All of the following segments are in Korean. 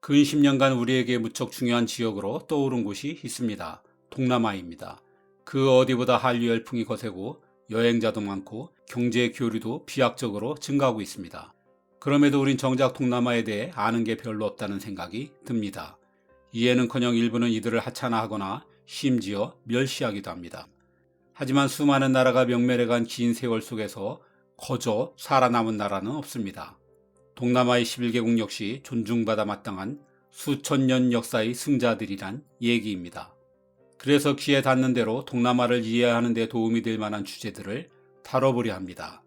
근 10년간 우리에게 무척 중요한 지역으로 떠오른 곳이 있습니다. 동남아입니다. 그 어디보다 한류 열풍이 거세고 여행자도 많고 경제 교류도 비약적으로 증가하고 있습니다. 그럼에도 우린 정작 동남아에 대해 아는 게 별로 없다는 생각이 듭니다. 이해는커녕 일부는 이들을 하찮아하거나 심지어 멸시하기도 합니다. 하지만 수많은 나라가 명멸해간 긴 세월 속에서 거저 살아남은 나라는 없습니다. 동남아의 11개국 역시 존중받아 마땅한 수천 년 역사의 승자들이란 얘기입니다. 그래서 귀에 닿는 대로 동남아를 이해하는 데 도움이 될 만한 주제들을 다뤄보려 합니다.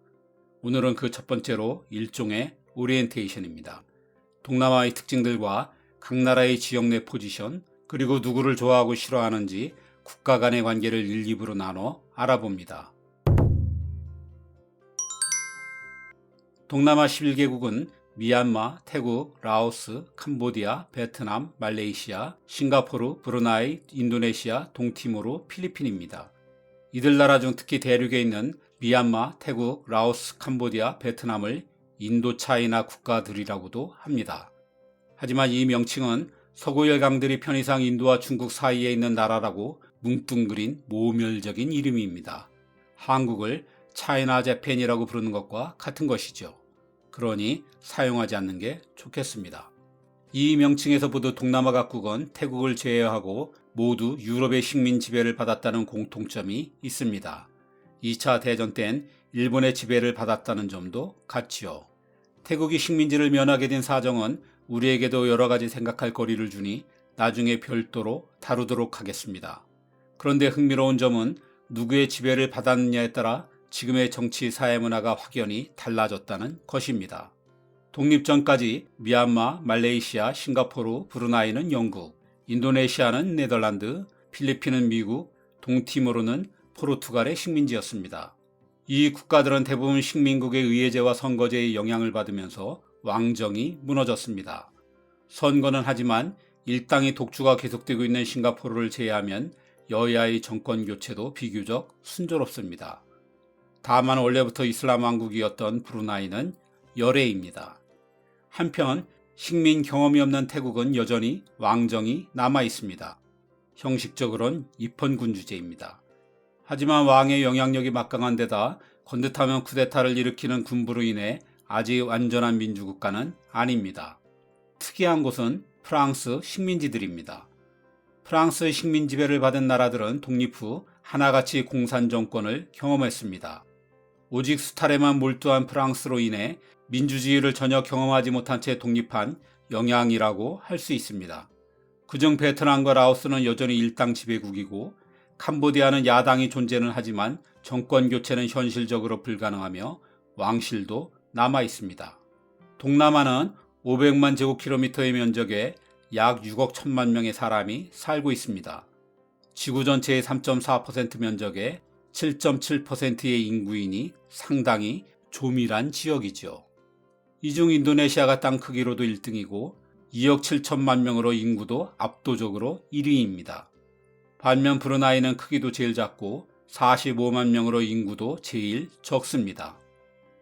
오늘은 그 첫 번째로 일종의 오리엔테이션입니다. 동남아의 특징들과 각 나라의 지역 내 포지션, 그리고 누구를 좋아하고 싫어하는지 국가 간의 관계를 1, 2부로 나눠 알아봅니다. 동남아 11개국은 미얀마, 태국, 라오스, 캄보디아, 베트남, 말레이시아, 싱가포르, 브루나이, 인도네시아, 동티모르, 필리핀입니다. 이들 나라 중 특히 대륙에 있는 미얀마, 태국, 라오스, 캄보디아, 베트남을 인도차이나 국가들이라고도 합니다. 하지만 이 명칭은 서구 열강들이 편의상 인도와 중국 사이에 있는 나라라고 뭉뚱그린 모멸적인 이름입니다. 한국을 차이나 재팬이라고 부르는 것과 같은 것이죠. 그러니 사용하지 않는 게 좋겠습니다. 이 명칭에서 보듯 동남아 각국은 태국을 제외하고 모두 유럽의 식민 지배를 받았다는 공통점이 있습니다. 2차 대전 땐 일본의 지배를 받았다는 점도 같지요. 태국이 식민지를 면하게 된 사정은 우리에게도 여러 가지 생각할 거리를 주니 나중에 별도로 다루도록 하겠습니다. 그런데 흥미로운 점은 누구의 지배를 받았느냐에 따라 지금의 정치 사회 문화가 확연히 달라졌다는 것입니다. 독립 전까지 미얀마, 말레이시아, 싱가포르, 브루나이는 영국, 인도네시아는 네덜란드, 필리핀은 미국, 동티모르는 포르투갈의 식민지였습니다. 이 국가들은 대부분 식민국의 의회제와 선거제의 영향을 받으면서 왕정이 무너졌습니다. 선거는 하지만 일당의 독주가 계속되고 있는 싱가포르를 제외하면 여야의 정권 교체도 비교적 순조롭습니다. 다만 원래부터 이슬람 왕국이었던 브루나이는 열애입니다. 한편 식민 경험이 없는 태국은 여전히 왕정이 남아 있습니다. 형식적으로는 입헌군주제입니다. 하지만 왕의 영향력이 막강한 데다 건듯하면 쿠데타를 일으키는 군부로 인해 아직 완전한 민주국가는 아닙니다. 특이한 곳은 프랑스 식민지들입니다. 프랑스의 식민 지배를 받은 나라들은 독립 후 하나같이 공산 정권을 경험했습니다. 오직 수탈에만 몰두한 프랑스로 인해 민주주의를 전혀 경험하지 못한 채 독립한 영향이라고 할 수 있습니다. 그중 베트남과 라오스는 여전히 일당 지배국이고 캄보디아는 야당이 존재는 하지만 정권 교체는 현실적으로 불가능하며 왕실도 남아 있습니다. 동남아는 500만 제곱킬로미터의 면적에 약 6억 1천만 명의 사람이 살고 있습니다. 지구 전체의 3.4% 면적에 7.7%의 인구인이 상당히 조밀한 지역이죠. 이 중 인도네시아가 땅 크기로도 1등이고 2억 7천만 명으로 인구도 압도적으로 1위입니다. 반면 브루나이는 크기도 제일 작고 45만 명으로 인구도 제일 적습니다.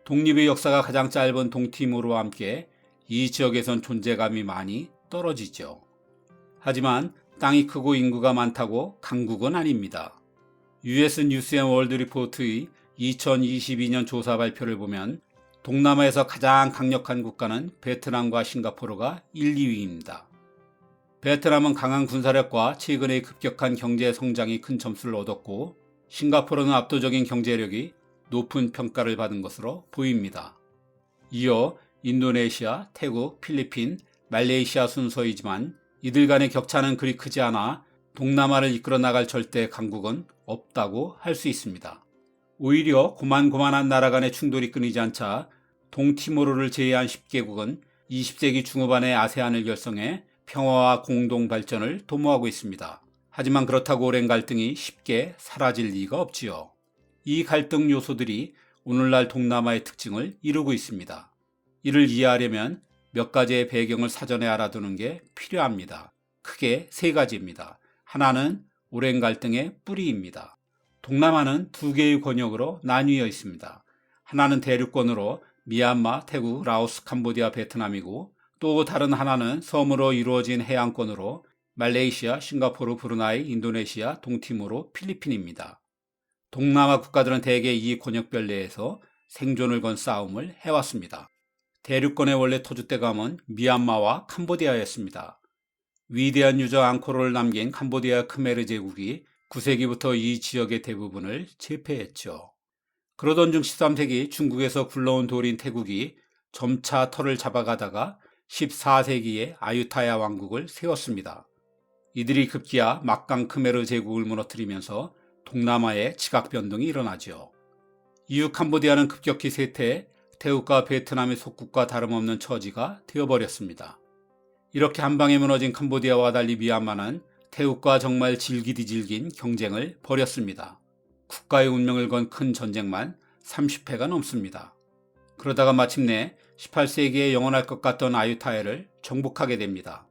독립의 역사가 가장 짧은 동티모르와 함께 이 지역에선 존재감이 많이 떨어지죠. 하지만 땅이 크고 인구가 많다고 강국은 아닙니다. US 뉴스 앤 월드 리포트의 2022년 조사 발표를 보면 동남아에서 가장 강력한 국가는 베트남과 싱가포르가 1, 2위입니다. 베트남은 강한 군사력과 최근의 급격한 경제 성장이 큰 점수를 얻었고 싱가포르는 압도적인 경제력이 높은 평가를 받은 것으로 보입니다. 이어 인도네시아, 태국, 필리핀, 말레이시아 순서이지만 이들 간의 격차는 그리 크지 않아 동남아를 이끌어 나갈 절대 강국은 없다고 할 수 있습니다. 오히려 고만고만한 나라 간의 충돌이 끊이지 않자 동티모르를 제외한 10개국은 20세기 중후반에 아세안을 결성해 평화와 공동 발전을 도모하고 있습니다. 하지만 그렇다고 오랜 갈등이 쉽게 사라질 리가 없지요. 이 갈등 요소들이 오늘날 동남아의 특징을 이루고 있습니다. 이를 이해하려면 몇 가지의 배경을 사전에 알아두는 게 필요합니다. 크게 세 가지입니다. 하나는 오랜 갈등의 뿌리입니다. 동남아는 두 개의 권역으로 나뉘어 있습니다. 하나는 대륙권으로 미얀마, 태국, 라오스, 캄보디아, 베트남이고 또 다른 하나는 섬으로 이루어진 해안권으로 말레이시아, 싱가포르, 브루나이, 인도네시아, 동티모르, 필리핀입니다. 동남아 국가들은 대개 이 권역별 내에서 생존을 건 싸움을 해왔습니다. 대륙권의 원래 터줏대감은 미얀마와 캄보디아였습니다. 위대한 유적 앙코르를 남긴 캄보디아 크메르 제국이 9세기부터 이 지역의 대부분을 제패했죠. 그러던 중 13세기 중국에서 굴러온 돌인 태국이 점차 터를 잡아가다가 14세기에 아유타야 왕국을 세웠습니다. 이들이 급기야 막강 크메르 제국을 무너뜨리면서 동남아에 지각 변동이 일어나죠. 이후 캄보디아는 급격히 쇠퇴해 태국과 베트남의 속국과 다름없는 처지가 되어버렸습니다. 이렇게 한방에 무너진 캄보디아와 달리 미얀마는 태국과 정말 질기디질긴 경쟁을 벌였습니다. 국가의 운명을 건 큰 전쟁만 30회가 넘습니다. 그러다가 마침내 18세기에 영원할 것 같던 아유타야를 정복하게 됩니다.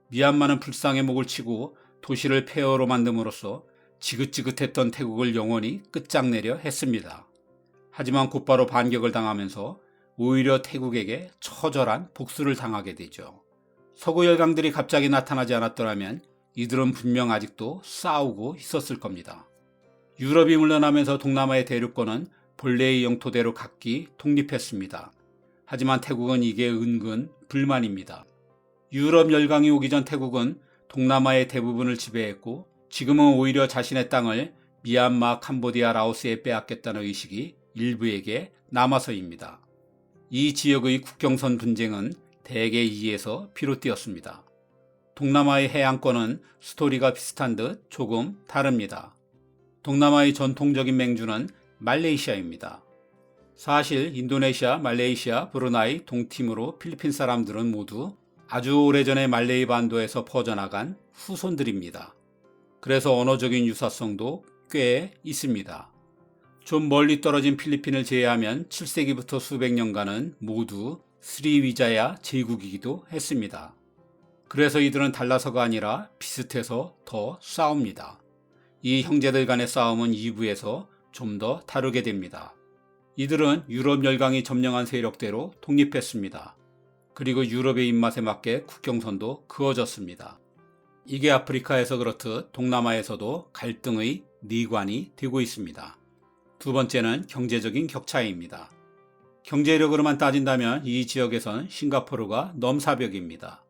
미얀마는 불상의 목을 치고 도시를 폐허로 만듦으로써 지긋지긋했던 태국을 영원히 끝장내려 했습니다. 하지만 곧바로 반격을 당하면서 오히려 태국에게 처절한 복수를 당하게 되죠. 서구 열강들이 갑자기 나타나지 않았더라면 이들은 분명 아직도 싸우고 있었을 겁니다. 유럽이 물러나면서 동남아의 대륙권은 본래의 영토대로 각기 독립했습니다. 하지만 태국은 이게 은근 불만입니다. 유럽 열강이 오기 전 태국은 동남아의 대부분을 지배했고 지금은 오히려 자신의 땅을 미얀마, 캄보디아, 라오스에 빼앗겠다는 의식이 일부에게 남아서입니다. 이 지역의 국경선 분쟁은 대개 이에서 비롯되었습니다. 동남아의 해안권은 스토리가 비슷한 듯 조금 다릅니다. 동남아의 전통적인 맹주는 말레이시아입니다. 사실 인도네시아, 말레이시아, 브루나이, 동티모르, 필리핀 사람들은 모두 아주 오래전에 말레이 반도에서 퍼져나간 후손들입니다. 그래서 언어적인 유사성도 꽤 있습니다. 좀 멀리 떨어진 필리핀을 제외하면 7세기부터 수백 년간은 모두 스리위자야 제국이기도 했습니다. 그래서 이들은 달라서가 아니라 비슷해서 더 싸웁니다. 이 형제들 간의 싸움은 2부에서 좀 더 다루게 됩니다. 이들은 유럽 열강이 점령한 세력대로 독립했습니다. 그리고 유럽의 입맛에 맞게 국경선도 그어졌습니다. 이게 아프리카에서 그렇듯 동남아에서도 갈등의 내관이 되고 있습니다. 두 번째는 경제적인 격차입니다. 경제력으로만 따진다면 이 지역에선 싱가포르가 넘사벽입니다.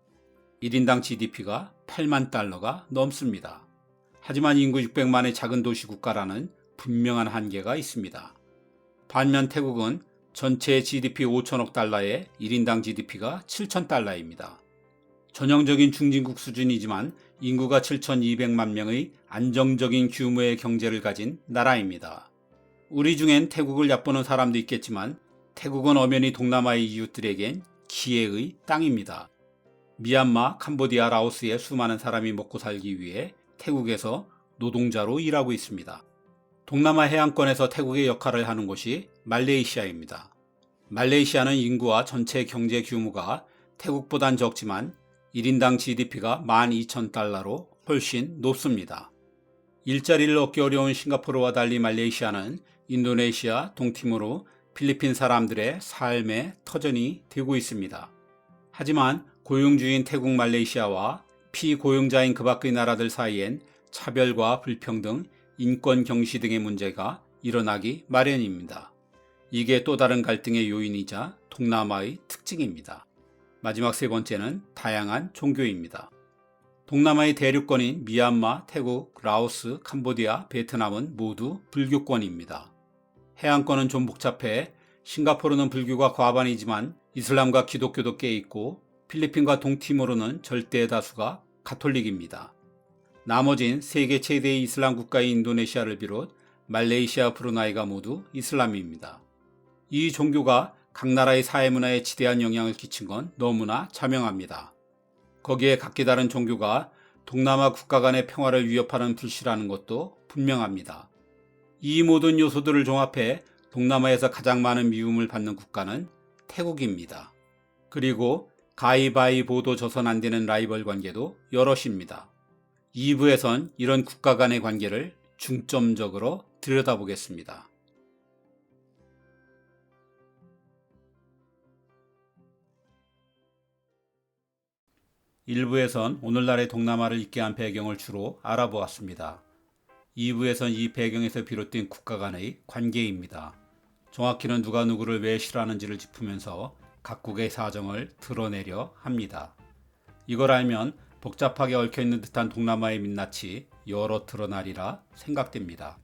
1인당 GDP가 8만 달러가 넘습니다. 하지만 인구 600만의 작은 도시 국가라는 분명한 한계가 있습니다. 반면 태국은 전체 GDP 5천억 달러에 1인당 GDP가 7천 달러입니다. 전형적인 중진국 수준이지만 인구가 7,200만 명의 안정적인 규모의 경제를 가진 나라입니다. 우리 중엔 태국을 얕보는 사람도 있겠지만 태국은 엄연히 동남아의 이웃들에겐 기회의 땅입니다. 미얀마, 캄보디아, 라오스의 수많은 사람이 먹고 살기 위해 태국에서 노동자로 일하고 있습니다. 동남아 해안권에서 태국의 역할을 하는 곳이 말레이시아입니다. 말레이시아는 인구와 전체 경제 규모가 태국보단 적지만 1인당 GDP가 12,000달러로 훨씬 높습니다. 일자리를 얻기 어려운 싱가포르와 달리 말레이시아는 인도네시아, 동티모르, 필리핀 사람들의 삶의 터전이 되고 있습니다. 하지만 고용주인 태국, 말레이시아와 피고용자인 그 밖의 나라들 사이엔 차별과 불평등, 인권 경시 등의 문제가 일어나기 마련입니다. 이게 또 다른 갈등의 요인이자 동남아의 특징입니다. 마지막 세 번째는 다양한 종교입니다. 동남아의 대륙권인 미얀마, 태국, 라오스, 캄보디아, 베트남은 모두 불교권입니다. 해안권은 좀 복잡해 싱가포르는 불교가 과반이지만 이슬람과 기독교도 꽤 있고 필리핀과 동티모르는 절대 다수가 가톨릭입니다. 나머진 세계 최대의 이슬람 국가인 인도네시아를 비롯 말레이시아, 브루나이가 모두 이슬람입니다. 이 종교가 각 나라의 사회문화에 지대한 영향을 끼친 건 너무나 자명합니다. 거기에 각기 다른 종교가 동남아 국가 간의 평화를 위협하는 불씨라는 것도 분명합니다. 이 모든 요소들을 종합해 동남아에서 가장 많은 미움을 받는 국가는 태국입니다. 그리고 가위바위보도 져선 안 되는 라이벌 관계도 여럿입니다. 2부에선 이런 국가 간의 관계를 중점적으로 들여다보겠습니다. 1부에선 오늘날의 동남아를 있게 한 배경을 주로 알아보았습니다. 2부에선 이 배경에서 비롯된 국가 간의 관계입니다. 정확히는 누가 누구를 왜 싫어하는지를 짚으면서 각국의 사정을 드러내려 합니다. 이걸 알면 복잡하게 얽혀있는 듯한 동남아의 민낯이 여러 드러나리라 생각됩니다.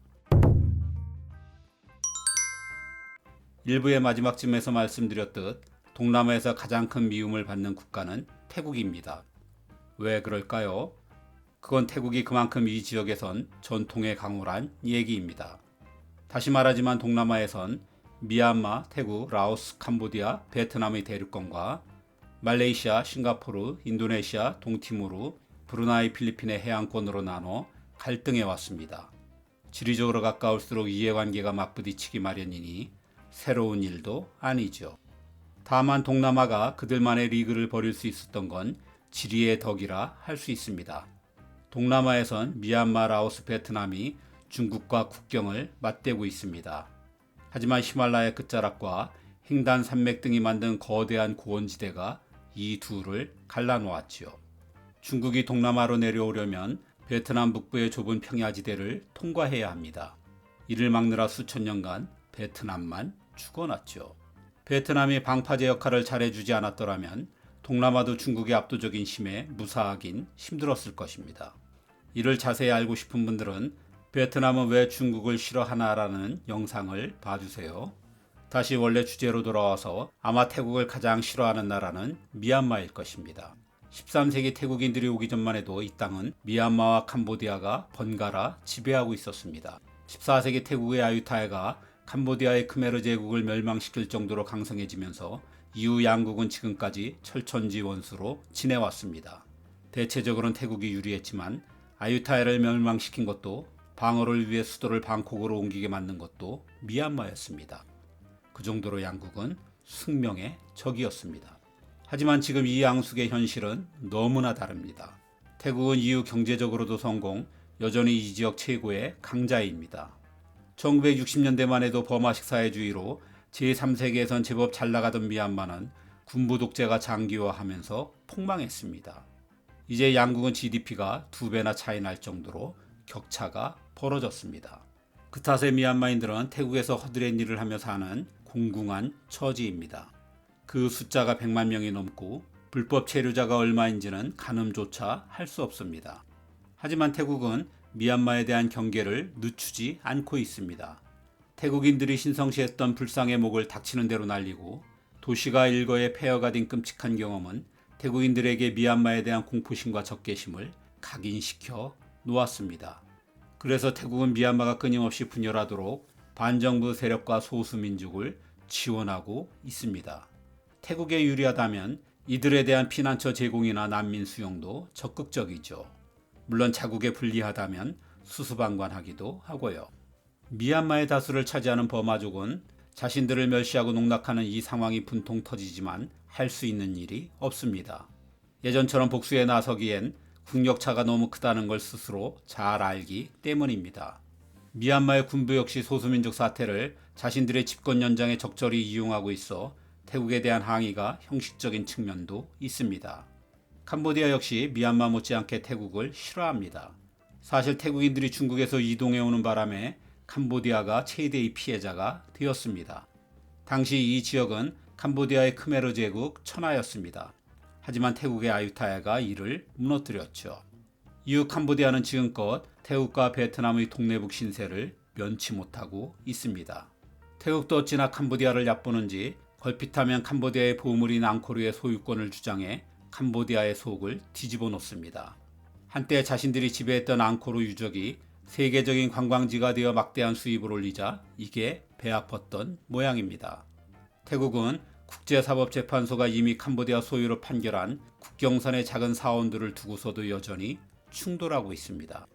1부의 마지막쯤에서 말씀드렸듯 동남아에서 가장 큰 미움을 받는 국가는 태국입니다. 왜 그럴까요? 그건 태국이 그만큼 이 지역에선 전통의 강호란 얘기입니다. 다시 말하지만 동남아에선 미얀마, 태국, 라오스, 캄보디아, 베트남의 대륙권과 말레이시아, 싱가포르, 인도네시아, 동티모르, 브루나이, 필리핀의 해안권으로 나눠 갈등해 왔습니다. 지리적으로 가까울수록 이해관계가 맞부딪히기 마련이니 새로운 일도 아니죠. 다만 동남아가 그들만의 리그를 벌일 수 있었던 건 지리의 덕이라 할 수 있습니다. 동남아에선 미얀마, 라오스, 베트남이 중국과 국경을 맞대고 있습니다. 하지만 히말라야 끝자락과 횡단 산맥 등이 만든 거대한 고원지대가 이 둘을 갈라놓았지요. 중국이 동남아로 내려오려면 베트남 북부의 좁은 평야지대를 통과해야 합니다. 이를 막느라 수천 년간 베트남만 죽어났죠. 베트남이 방파제 역할을 잘해주지 않았더라면 동남아도 중국의 압도적인 힘에 무사하긴 힘들었을 것입니다. 이를 자세히 알고 싶은 분들은 베트남은 왜 중국을 싫어하나라는 영상을 봐주세요. 다시 원래 주제로 돌아와서 아마 태국을 가장 싫어하는 나라는 미얀마일 것입니다. 13세기 태국인들이 오기 전만 해도 이 땅은 미얀마와 캄보디아가 번갈아 지배하고 있었습니다. 14세기 태국의 아유타야가 캄보디아의 크메르 제국을 멸망시킬 정도로 강성해지면서 이후 양국은 지금까지 철천지 원수로 지내왔습니다. 대체적으로는 태국이 유리했지만 아유타야를 멸망시킨 것도 방어를 위해 수도를 방콕으로 옮기게 만든 것도 미얀마였습니다. 그 정도로 양국은 숙명의 적이었습니다. 하지만 지금 이 양국의 현실은 너무나 다릅니다. 태국은 이후 경제적으로도 성공, 여전히 이 지역 최고의 강자입니다. 1960년대만 해도 버마식 사회주의로 제3세계에선 제법 잘 나가던 미얀마는 군부 독재가 장기화하면서 폭망했습니다. 이제 양국은 GDP가 2배나 차이 날 정도로 격차가 벌어졌습니다. 그 탓에 미얀마인들은 태국에서 허드렛 일을 하며 사는 공궁한 처지입니다. 그 숫자가 100만 명이 넘고 불법 체류자가 얼마인지는 가늠조차 할 수 없습니다. 하지만 태국은 미얀마에 대한 경계를 늦추지 않고 있습니다. 태국인들이 신성시했던 불상의 목을 닥치는 대로 날리고 도시가 일거에 폐허가 된 끔찍한 경험은 태국인들에게 미얀마에 대한 공포심과 적개심을 각인시켜 놓았습니다. 그래서 태국은 미얀마가 끊임없이 분열하도록 반정부 세력과 소수민족을 지원하고 있습니다. 태국에 유리하다면 이들에 대한 피난처 제공이나 난민 수용도 적극적이죠. 물론 자국에 불리하다면 수수방관하기도 하고요. 미얀마의 다수를 차지하는 버마족은 자신들을 멸시하고 농락하는 이 상황이 분통 터지지만 할 수 있는 일이 없습니다. 예전처럼 복수에 나서기엔 국력차가 너무 크다는 걸 스스로 잘 알기 때문입니다. 미얀마의 군부 역시 소수민족 사태를 자신들의 집권 연장에 적절히 이용하고 있어 태국에 대한 항의가 형식적인 측면도 있습니다. 캄보디아 역시 미얀마 못지않게 태국을 싫어합니다. 사실 태국인들이 중국에서 이동해 오는 바람에 캄보디아가 최대의 피해자가 되었습니다. 당시 이 지역은 캄보디아의 크메르 제국 천하였습니다. 하지만 태국의 아유타야가 이를 무너뜨렸죠. 이후 캄보디아는 지금껏 태국과 베트남의 동네북 신세를 면치 못하고 있습니다. 태국도 어찌나 캄보디아를 얕보는지 걸핏하면 캄보디아의 보물인 앙코르의 소유권을 주장해 캄보디아의 속을 뒤집어 놓습니다. 한때 자신들이 지배했던 앙코르 유적이 세계적인 관광지가 되어 막대한 수입을 올리자 이게 배 아팠던 모양입니다. 태국은 국제사법재판소가 이미 캄보디아 소유로 판결한 국경선의 작은 사원들을 두고서도 여전히 충돌하고 있습니다.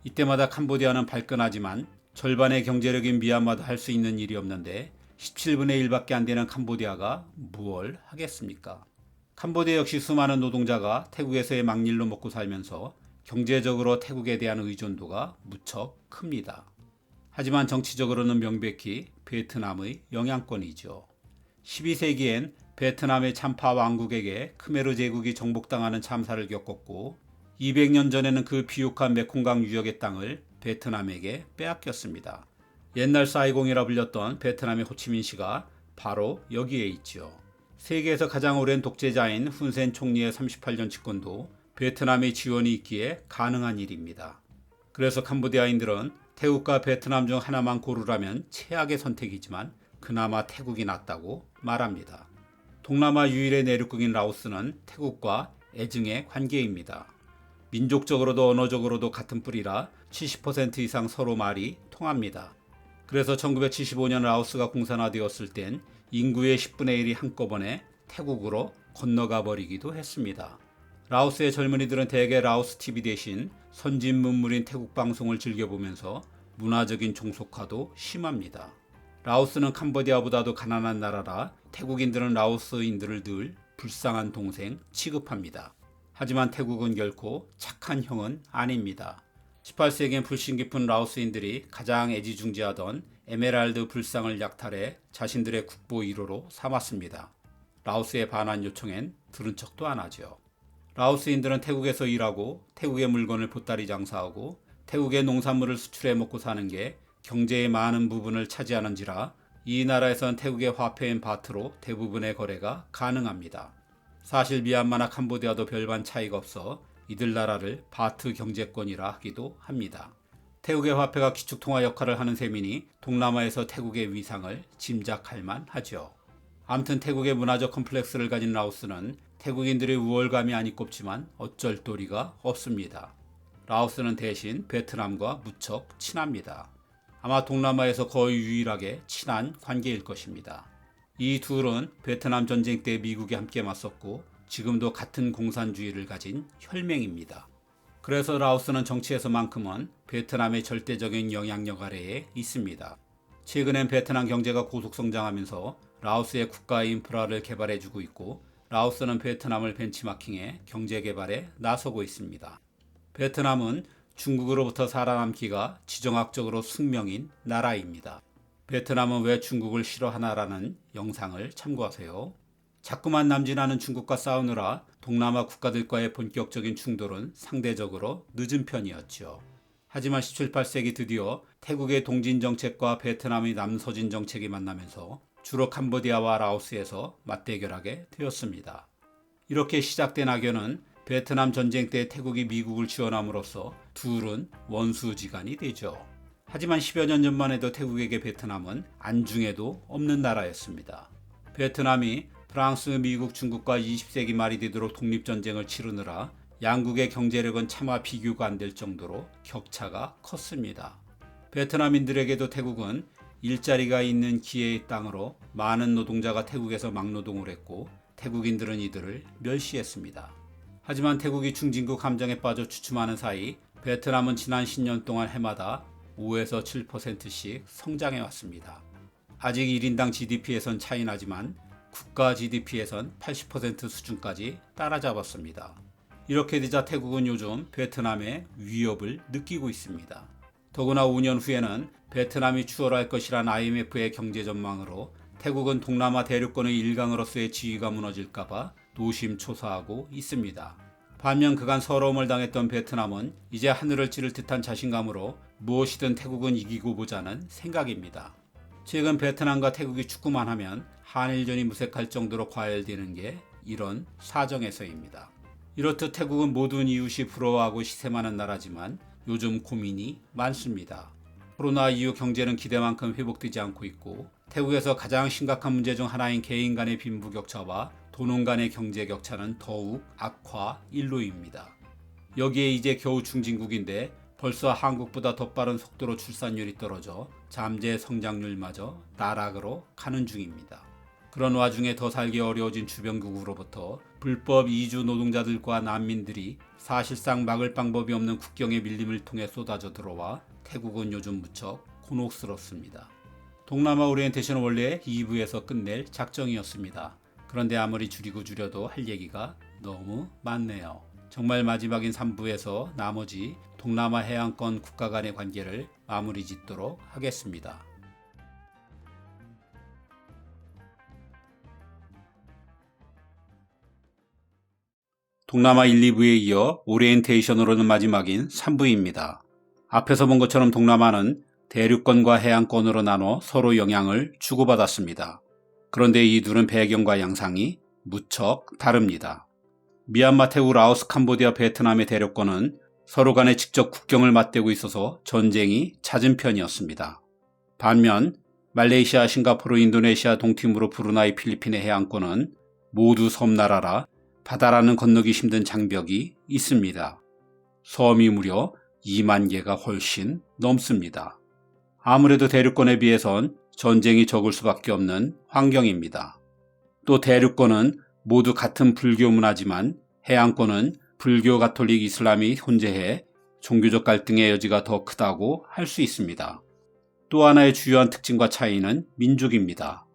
이때마다 캄보디아는 발끈하지만 절반의 경제력인 미얀마도 할 수 있는 일이 없는데 17분의 1밖에 안 되는 캄보디아가 무얼 하겠습니까? 캄보디아 역시 수많은 노동자가 태국에서의 막일로 먹고 살면서 경제적으로 태국에 대한 의존도가 무척 큽니다. 하지만 정치적으로는 명백히 베트남의 영향권이죠. 12세기엔 베트남의 참파 왕국에게 크메르 제국이 정복당하는 참사를 겪었고 200년 전에는 그 비옥한 메콩강 유역의 땅을 베트남에게 빼앗겼습니다. 옛날 사이공이라 불렸던 베트남의 호치민시가 바로 여기에 있죠. 세계에서 가장 오랜 독재자인 훈센 총리의 38년 집권도 베트남의 지원이 있기에 가능한 일입니다. 그래서 캄보디아인들은 태국과 베트남 중 하나만 고르라면 최악의 선택이지만 그나마 태국이 낫다고 말합니다. 동남아 유일의 내륙국인 라오스는 태국과 애증의 관계입니다. 민족적으로도 언어적으로도 같은 뿌리라 70% 이상 서로 말이 통합니다. 그래서 1975년 라오스가 공산화되었을 땐 인구의 10분의 1이 한꺼번에 태국으로 건너가 버리기도 했습니다. 라오스의 젊은이들은 대개 라오스 TV 대신 선진 문물인 태국 방송을 즐겨보면서 문화적인 종속화도 심합니다. 라오스는 캄보디아보다도 가난한 나라라 태국인들은 라오스인들을 늘 불쌍한 동생 취급합니다. 하지만 태국은 결코 착한 형은 아닙니다. 18세기엔 불신 깊은 라오스인들이 가장 애지중지하던 에메랄드 불상을 약탈해 자신들의 국보 1호로 삼았습니다. 라오스의 반환 요청엔 들은 척도 안 하죠. 라오스인들은 태국에서 일하고 태국의 물건을 보따리 장사하고 태국의 농산물을 수출해 먹고 사는 게 경제의 많은 부분을 차지하는지라 이 나라에선 태국의 화폐인 바트로 대부분의 거래가 가능합니다. 사실 미얀마나 캄보디아도 별반 차이가 없어 이들 나라를 바트 경제권이라 하기도 합니다. 태국의 화폐가 기축통화 역할을 하는 셈이니 동남아에서 태국의 위상을 짐작할 만하죠. 아무튼 태국의 문화적 컴플렉스를 가진 라오스는 태국인들의 우월감이 아니 꼽지만 어쩔 도리가 없습니다. 라오스는 대신 베트남과 무척 친합니다. 아마 동남아에서 거의 유일하게 친한 관계일 것입니다. 이 둘은 베트남 전쟁 때 미국에 함께 맞섰고 지금도 같은 공산주의를 가진 혈맹입니다. 그래서 라오스는 정치에서만큼은 베트남의 절대적인 영향력 아래에 있습니다. 최근엔 베트남 경제가 고속성장하면서 라오스의 국가 인프라를 개발해주고 있고 라오스는 베트남을 벤치마킹해 경제개발에 나서고 있습니다. 베트남은 중국으로부터 살아남기가 지정학적으로 숙명인 나라입니다. 베트남은 왜 중국을 싫어하나라는 영상을 참고하세요. 자꾸만 남진하는 중국과 싸우느라 동남아 국가들과의 본격적인 충돌은 상대적으로 늦은 편이었죠. 하지만 17, 18세기 드디어 태국의 동진 정책과 베트남의 남서진 정책이 만나면서 주로 캄보디아와 라오스에서 맞대결하게 되었습니다. 이렇게 시작된 악연은 베트남 전쟁 때 태국이 미국을 지원함으로써 둘은 원수지간이 되죠. 하지만 10여 년 전만 해도 태국에게 베트남은 안중에도 없는 나라였습니다. 베트남이 프랑스, 미국, 중국과 20세기 말이 되도록 독립전쟁을 치르느라 양국의 경제력은 차마 비교가 안 될 정도로 격차가 컸습니다. 베트남인들에게도 태국은 일자리가 있는 기회의 땅으로 많은 노동자가 태국에서 막노동을 했고 태국인들은 이들을 멸시했습니다. 하지만 태국이 중진국 함정에 빠져 주춤하는 사이 베트남은 지난 10년 동안 해마다 5에서 7%씩 성장해 왔습니다. 아직 1인당 GDP에선 차이 나지만 국가 GDP에선 80% 수준까지 따라잡았습니다. 이렇게 되자 태국은 요즘 베트남의 위협을 느끼고 있습니다. 더구나 5년 후에는 베트남이 추월할 것이란 IMF의 경제 전망으로 태국은 동남아 대륙권의 일강으로서의 지위가 무너질까봐 노심초사하고 있습니다. 반면 그간 서러움을 당했던 베트남은 이제 하늘을 찌를 듯한 자신감으로 무엇이든 태국은 이기고 보자는 생각입니다. 최근 베트남과 태국이 축구만 하면 한일전이 무색할 정도로 과열되는 게 이런 사정에서입니다. 이렇듯 태국은 모든 이웃이 부러워하고 시샘하는 나라지만 요즘 고민이 많습니다. 코로나 이후 경제는 기대만큼 회복되지 않고 있고 태국에서 가장 심각한 문제 중 하나인 개인 간의 빈부격차와 도농 간의 경제 격차는 더욱 악화 일로입니다. 여기에 이제 겨우 중진국인데 벌써 한국보다 더 빠른 속도로 출산율이 떨어져 잠재 성장률마저 나락으로 가는 중입니다. 그런 와중에 더 살기 어려워진 주변국으로부터 불법 이주 노동자들과 난민들이 사실상 막을 방법이 없는 국경의 밀림을 통해 쏟아져 들어와 태국은 요즘 무척 곤혹스럽습니다. 동남아 오리엔테이션은 원래 2부에서 끝낼 작정이었습니다. 그런데 아무리 줄여도 할 얘기가 너무 많네요. 정말 마지막인 3부에서 나머지 동남아 해안권 국가 간의 관계를 마무리 짓도록 하겠습니다. 동남아 1, 2부에 이어 오리엔테이션으로는 마지막인 3부입니다. 앞에서 본 것처럼 동남아는 대륙권과 해안권으로 나눠 서로 영향을 주고받았습니다. 그런데 이 둘은 배경과 양상이 무척 다릅니다. 미얀마, 태국, 라오스, 캄보디아, 베트남의 대륙권은 서로 간에 직접 국경을 맞대고 있어서 전쟁이 잦은 편이었습니다. 반면 말레이시아, 싱가포르, 인도네시아, 동티모르, 브루나이, 필리핀의 해안권은 모두 섬나라라 바다라는 건너기 힘든 장벽이 있습니다. 섬이 무려 2만 개가 훨씬 넘습니다. 아무래도 대륙권에 비해선 전쟁이 적을 수밖에 없는 환경입니다. 또 대륙권은 모두 같은 불교 문화지만 해안권은 불교, 가톨릭, 이슬람이 혼재해 종교적 갈등의 여지가 더 크다고 할 수 있습니다. 또 하나의 주요한 특징과 차이는 민족입니다.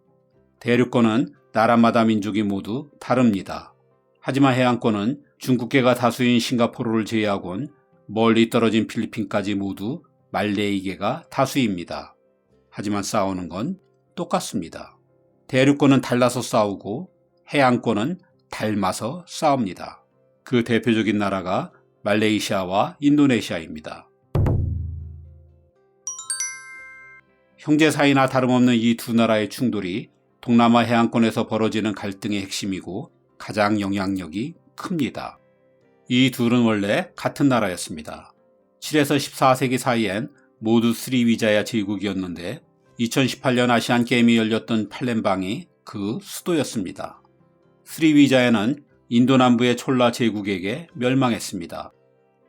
대륙권은 나라마다 민족이 모두 다릅니다. 하지만 해안권은 중국계가 다수인 싱가포르를 제외하곤 멀리 떨어진 필리핀까지 모두 말레이계가 다수입니다. 하지만 싸우는 건 똑같습니다. 대륙권은 달라서 싸우고 해안권은 닮아서 싸웁니다. 그 대표적인 나라가 말레이시아와 인도네시아입니다. 형제 사이나 다름없는 이 두 나라의 충돌이 동남아 해안권에서 벌어지는 갈등의 핵심이고 가장 영향력이 큽니다. 이 둘은 원래 같은 나라였습니다. 7에서 14세기 사이엔 모두 스리위자야 제국이었는데 2018년 아시안 게임이 열렸던 팔렘방이 그 수도였습니다. 스리위자야는 인도 남부의 촐라 제국에게 멸망했습니다.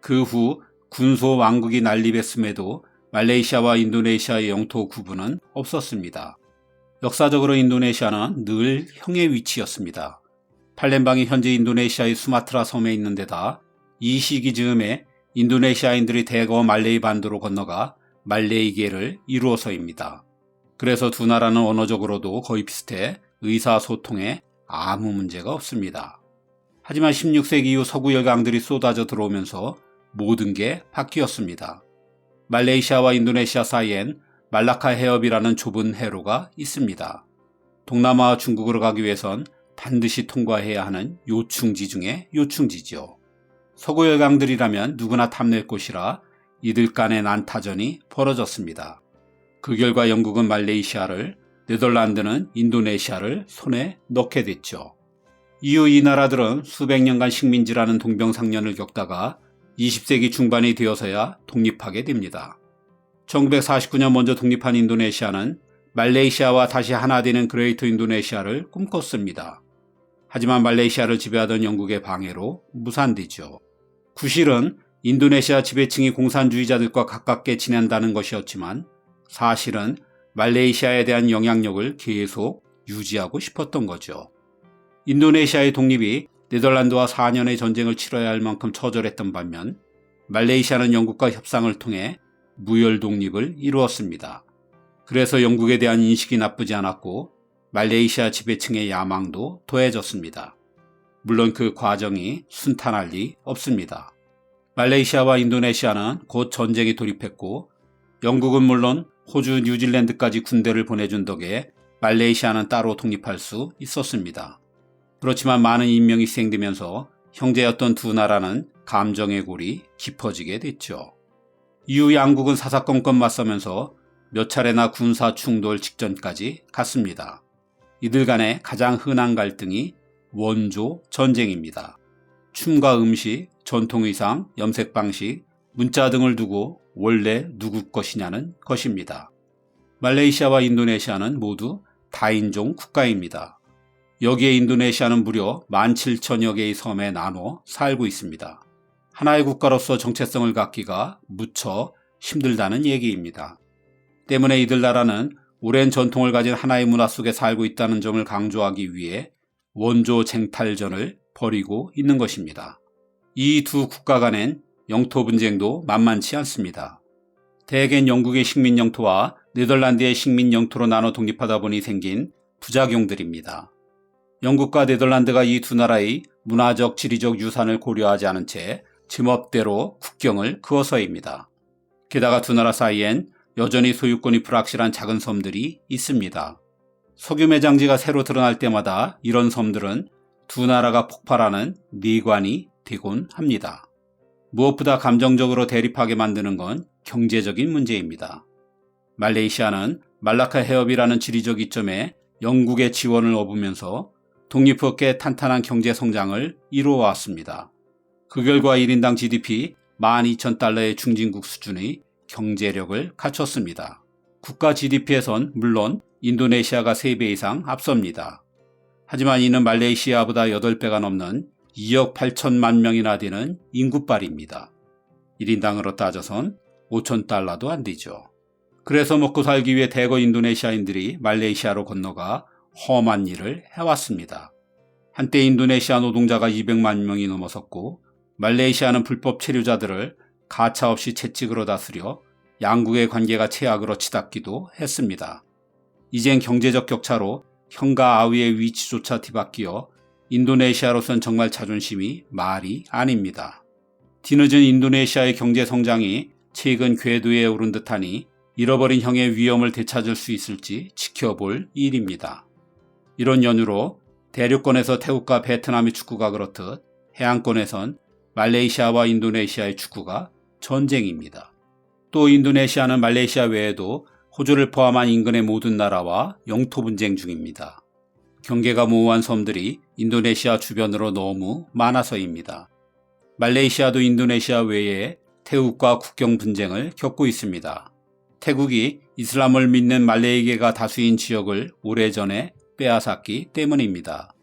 그 후 군소 왕국이 난립했음에도 말레이시아와 인도네시아의 영토 구분은 없었습니다. 역사적으로 인도네시아는 늘 형의 위치였습니다. 팔렘방이 현재 인도네시아의 수마트라 섬에 있는 데다 이 시기 즈음에 인도네시아인들이 대거 말레이 반도로 건너가 말레이계를 이루어서입니다. 그래서 두 나라는 언어적으로도 거의 비슷해 의사소통에 아무 문제가 없습니다. 하지만 16세기 이후 서구 열강들이 쏟아져 들어오면서 모든 게 바뀌었습니다. 말레이시아와 인도네시아 사이엔 말라카 해협이라는 좁은 해로가 있습니다. 동남아와 중국으로 가기 위해선 반드시 통과해야 하는 요충지 중에 요충지죠. 서구 열강들이라면 누구나 탐낼 곳이라 이들 간의 난타전이 벌어졌습니다. 그 결과 영국은 말레이시아를, 네덜란드는 인도네시아를 손에 넣게 됐죠. 이후 이 나라들은 수백 년간 식민지라는 동병상련을 겪다가 20세기 중반이 되어서야 독립하게 됩니다. 1949년 먼저 독립한 인도네시아는 말레이시아와 다시 하나 되는 그레이터 인도네시아를 꿈꿨습니다. 하지만 말레이시아를 지배하던 영국의 방해로 무산되죠. 구실은 인도네시아 지배층이 공산주의자들과 가깝게 지낸다는 것이었지만 사실은 말레이시아에 대한 영향력을 계속 유지하고 싶었던 거죠. 인도네시아의 독립이 네덜란드와 4년의 전쟁을 치러야 할 만큼 처절했던 반면 말레이시아는 영국과 협상을 통해 무혈 독립을 이루었습니다. 그래서 영국에 대한 인식이 나쁘지 않았고 말레이시아 지배층의 야망도 더해졌습니다. 물론 그 과정이 순탄할 리 없습니다. 말레이시아와 인도네시아는 곧 전쟁에 돌입했고 영국은 물론 호주, 뉴질랜드까지 군대를 보내준 덕에 말레이시아는 따로 독립할 수 있었습니다. 그렇지만 많은 인명이 희생되면서 형제였던 두 나라는 감정의 골이 깊어지게 됐죠. 이후 양국은 사사건건 맞서면서 몇 차례나 군사 충돌 직전까지 갔습니다. 이들 간의 가장 흔한 갈등이 원조 전쟁입니다. 춤과 음식, 전통의상, 염색 방식, 문자 등을 두고 원래 누구 것이냐는 것입니다. 말레이시아와 인도네시아는 모두 다인종 국가입니다. 여기에 인도네시아는 무려 17,000여 개의 섬에 나눠 살고 있습니다. 하나의 국가로서 정체성을 갖기가 무척 힘들다는 얘기입니다. 때문에 이들 나라는 오랜 전통을 가진 하나의 문화 속에 살고 있다는 점을 강조하기 위해 원조 쟁탈전을 벌이고 있는 것입니다. 이 두 국가 간엔 영토 분쟁도 만만치 않습니다. 대개는 영국의 식민 영토와 네덜란드의 식민 영토로 나눠 독립하다 보니 생긴 부작용들입니다. 영국과 네덜란드가 이 두 나라의 문화적, 지리적 유산을 고려하지 않은 채 제멋대로 국경을 그어서입니다. 게다가 두 나라 사이엔 여전히 소유권이 불확실한 작은 섬들이 있습니다. 석유 매장지가 새로 드러날 때마다 이런 섬들은 두 나라가 폭발하는 내관이 되곤 합니다. 무엇보다 감정적으로 대립하게 만드는 건 경제적인 문제입니다. 말레이시아는 말라카 해협이라는 지리적 이점에 영국의 지원을 얻으면서 독립 후 꽤 탄탄한 경제 성장을 이루어왔습니다. 그 결과 1인당 GDP 12,000달러의 중진국 수준의 경제력을 갖췄습니다. 국가 GDP에선 물론 인도네시아가 3배 이상 앞섭니다. 하지만 이는 말레이시아보다 8배가 넘는 2억 8천만 명이나 되는 인구빨입니다. 1인당으로 따져선 5,000달러도 안 되죠. 그래서 먹고 살기 위해 대거 인도네시아인들이 말레이시아로 건너가 험한 일을 해왔습니다. 한때 인도네시아 노동자가 200만 명이 넘어섰고 말레이시아는 불법 체류자들을 가차없이 채찍으로 다스려 양국의 관계가 최악으로 치닫기도 했습니다. 이젠 경제적 격차로 형과 아위의 위치조차 뒤바뀌어 인도네시아로선 정말 자존심이 말이 아닙니다. 뒤늦은 인도네시아의 경제 성장이 최근 궤도에 오른 듯하니 잃어버린 형의 위엄을 되찾을 수 있을지 지켜볼 일입니다. 이런 연유로 대륙권에서 태국과 베트남의 축구가 그렇듯 해안권에선 말레이시아와 인도네시아의 축구가 전쟁입니다. 또 인도네시아는 말레이시아 외에도 호주를 포함한 인근의 모든 나라와 영토 분쟁 중입니다. 경계가 모호한 섬들이 인도네시아 주변으로 너무 많아서입니다. 말레이시아도 인도네시아 외에 태국과 국경 분쟁을 겪고 있습니다. 태국이 이슬람을 믿는 말레이계가 다수인 지역을 오래전에 빼앗았기 때문입니다.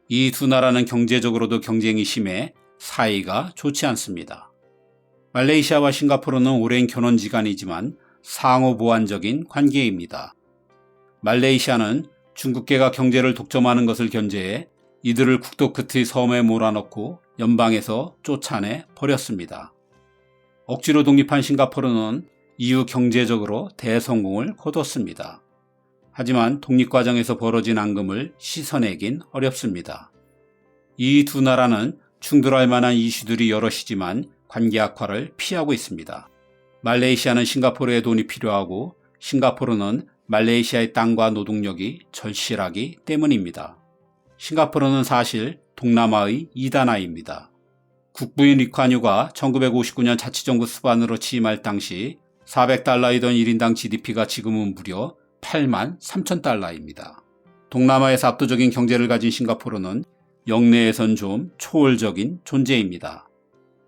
이 두 나라는 경제적으로도 경쟁이 심해 사이가 좋지 않습니다. 말레이시아와 싱가포르는 오랜 견원지간이지만 상호 보완적인 관계입니다. 말레이시아는 중국계가 경제를 독점하는 것을 견제해 이들을 국도 끝의 섬에 몰아넣고 연방에서 쫓아내 버렸습니다. 억지로 독립한 싱가포르는 이후 경제적으로 대성공을 거뒀습니다. 하지만 독립 과정에서 벌어진 앙금을 씻어내긴 어렵습니다. 이 두 나라는 충돌할 만한 이슈들이 여럿이지만 관계 악화를 피하고 있습니다. 말레이시아는 싱가포르의 돈이 필요하고 싱가포르는 말레이시아의 땅과 노동력이 절실하기 때문입니다. 싱가포르는 사실 동남아의 2단아입니다. 국부인 리콴유가 1959년 자치정부 수반으로 취임할 당시 400달러이던 1인당 GDP가 지금은 무려 8만 3천 달러입니다. 동남아에서 압도적인 경제를 가진 싱가포르는 영내에선 좀 초월적인 존재입니다.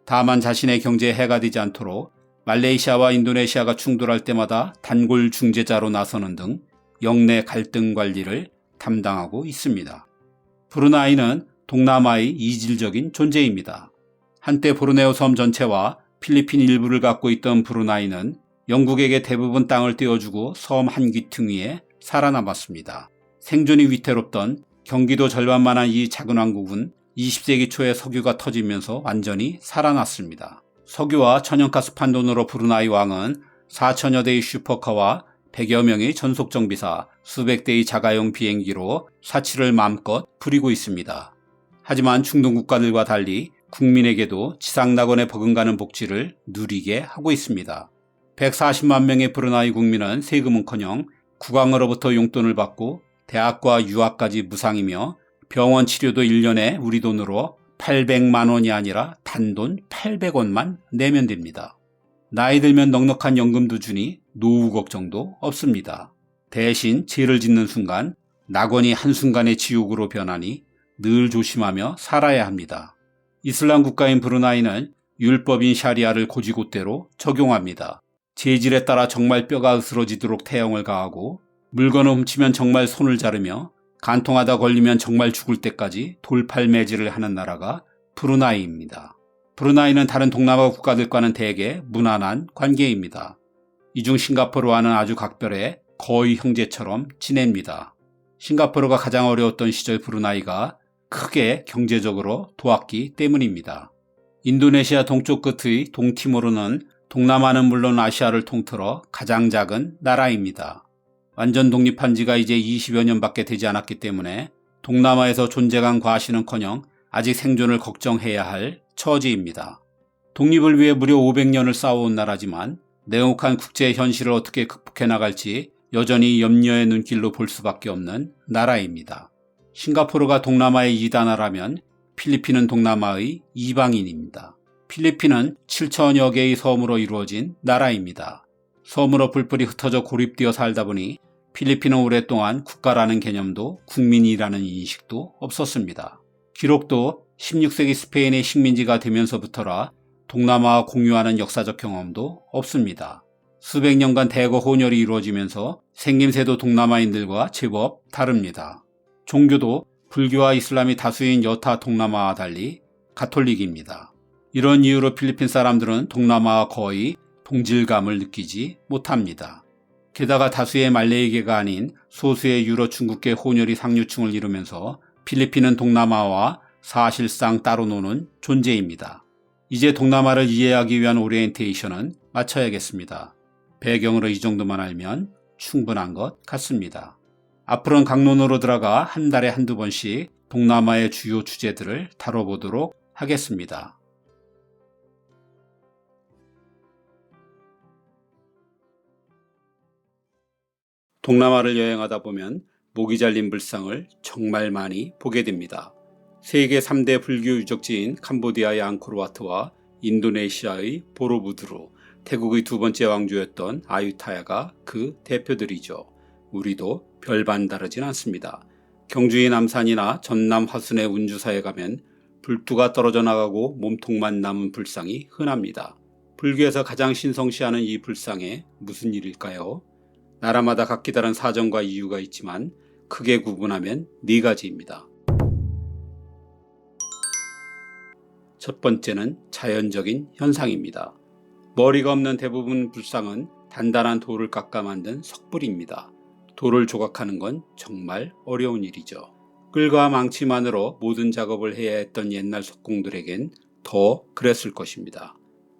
다만 자신의 경제에 해가 되지 않도록 말레이시아와 인도네시아가 충돌할 때마다 단골 중재자로 나서는 등 영내 갈등 관리를 담당하고 있습니다. 브루나이는 동남아의 이질적인 존재입니다. 한때 보르네오 섬 전체와 필리핀 일부를 갖고 있던 브루나이는 영국에게 대부분 땅을 떼어주고 섬 한 귀퉁이에 살아남았습니다. 생존이 위태롭던 경기도 절반만한 이 작은 왕국은 20세기 초에 석유가 터지면서 완전히 살아났습니다. 석유와 천연가스 판돈으로 브루나이 왕은 4천여 대의 슈퍼카와 100여 명의 전속정비사, 수백 대의 자가용 비행기로 사치를 마음껏 부리고 있습니다. 하지만 중동 국가들과 달리 국민에게도 지상낙원에 버금가는 복지를 누리게 하고 있습니다. 140만 명의 브루나이 국민은 세금은커녕 국왕으로부터 용돈을 받고 대학과 유학까지 무상이며 병원 치료도 1년에 우리 돈으로 800만 원이 아니라 단돈 800원만 내면 됩니다. 나이 들면 넉넉한 연금도 주니 노후 걱정도 없습니다. 대신 죄를 짓는 순간 낙원이 한순간의 지옥으로 변하니 늘 조심하며 살아야 합니다. 이슬람 국가인 브루나이는 율법인 샤리아를 고지곳대로 적용합니다. 재질에 따라 정말 뼈가 으스러지도록 태형을 가하고 물건을 훔치면 정말 손을 자르며 간통하다 걸리면 정말 죽을 때까지 돌팔매질을 하는 나라가 브루나이입니다. 브루나이는 다른 동남아 국가들과는 대개 무난한 관계입니다. 이 중 싱가포르와는 아주 각별해 거의 형제처럼 지냅니다. 싱가포르가 가장 어려웠던 시절 브루나이가 크게 경제적으로 도왔기 때문입니다. 인도네시아 동쪽 끝의 동티모르는 동남아는 물론 아시아를 통틀어 가장 작은 나라입니다. 완전 독립한 지가 이제 20여 년밖에 되지 않았기 때문에 동남아에서 존재감 과시는커녕 아직 생존을 걱정해야 할 처지입니다. 독립을 위해 무려 500년을 싸워온 나라지만 냉혹한 국제 현실을 어떻게 극복해 나갈지 여전히 염려의 눈길로 볼 수밖에 없는 나라입니다. 싱가포르가 동남아의 2단아라면 필리핀은 동남아의 이방인입니다. 필리핀은 7천여 개의 섬으로 이루어진 나라입니다. 섬으로 뿔뿔이 흩어져 고립되어 살다 보니 필리핀은 오랫동안 국가라는 개념도 국민이라는 인식도 없었습니다. 기록도 16세기 스페인의 식민지가 되면서부터라 동남아와 공유하는 역사적 경험도 없습니다. 수백 년간 대거 혼혈이 이루어지면서 생김새도 동남아인들과 제법 다릅니다. 종교도 불교와 이슬람이 다수인 여타 동남아와 달리 가톨릭입니다. 이런 이유로 필리핀 사람들은 동남아와 거의 동질감을 느끼지 못합니다. 게다가 다수의 말레이계가 아닌 소수의 유로 중국계 혼혈이 상류층을 이루면서 필리핀은 동남아와 사실상 따로 노는 존재입니다. 이제 동남아를 이해하기 위한 오리엔테이션은 마쳐야겠습니다. 배경으로 이 정도만 알면 충분한 것 같습니다. 앞으로는 강론으로 들어가 한 달에 한두 번씩 동남아의 주요 주제들을 다뤄보도록 하겠습니다. 동남아를 여행하다 보면 목이 잘린 불상을 정말 많이 보게 됩니다. 세계 3대 불교 유적지인 캄보디아의 앙코르와트와 인도네시아의 보로부두르, 태국의 두 번째 왕조였던 아유타야가 그 대표들이죠. 우리도 별반 다르진 않습니다. 경주의 남산이나 전남 화순의 운주사에 가면 불두가 떨어져 나가고 몸통만 남은 불상이 흔합니다. 불교에서 가장 신성시하는 이 불상에 무슨 일일까요? 나라마다 각기 다른 사정과 이유가 있지만 크게 구분하면 네 가지입니다. 첫 번째는 자연적인 현상입니다. 머리가 없는 대부분 불상은 단단한 돌을 깎아 만든 석불입니다. 돌을 조각하는 건 정말 어려운 일이죠. 끌과 망치만으로 모든 작업을 해야 했던 옛날 석공들에겐 더 그랬을 것입니다.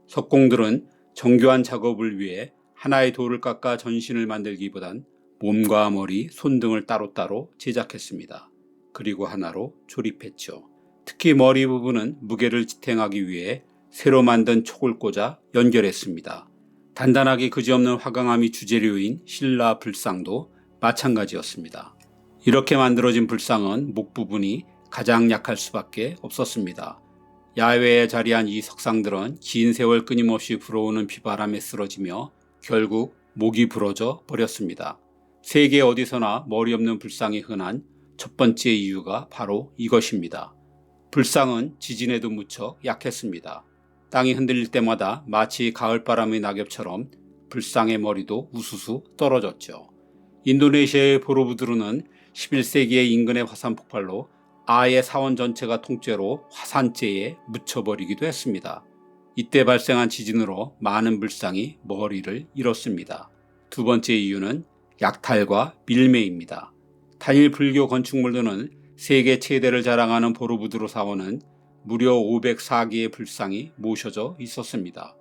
석공들은 정교한 작업을 위해 하나의 돌을 깎아 전신을 만들기보단 몸과 머리, 손 등을 따로따로 제작했습니다. 그리고 하나로 조립했죠. 특히 머리 부분은 무게를 지탱하기 위해 새로 만든 촉을 꽂아 연결했습니다. 단단하기 그지없는 화강암이 주재료인 신라 불상도 마찬가지였습니다. 이렇게 만들어진 불상은 목 부분이 가장 약할 수밖에 없었습니다. 야외에 자리한 이 석상들은 긴 세월 끊임없이 불어오는 비바람에 쓰러지며 결국 목이 부러져 버렸습니다. 세계 어디서나 머리 없는 불상이 흔한 첫 번째 이유가 바로 이것입니다. 불상은 지진에도 무척 약했습니다. 땅이 흔들릴 때마다 마치 가을바람의 낙엽처럼 불상의 머리도 우수수 떨어졌죠. 인도네시아의 보로부두르는 11세기의 인근의 화산 폭발로 아예 사원 전체가 통째로 화산재에 묻혀버리기도 했습니다. 이때 발생한 지진으로 많은 불상이 머리를 잃었습니다. 두 번째 이유는 약탈과 밀매입니다. 단일 불교 건축물로는 세계 최대를 자랑하는 보로부두르 사원은 무려 504개의 불상이 모셔져 있었습니다.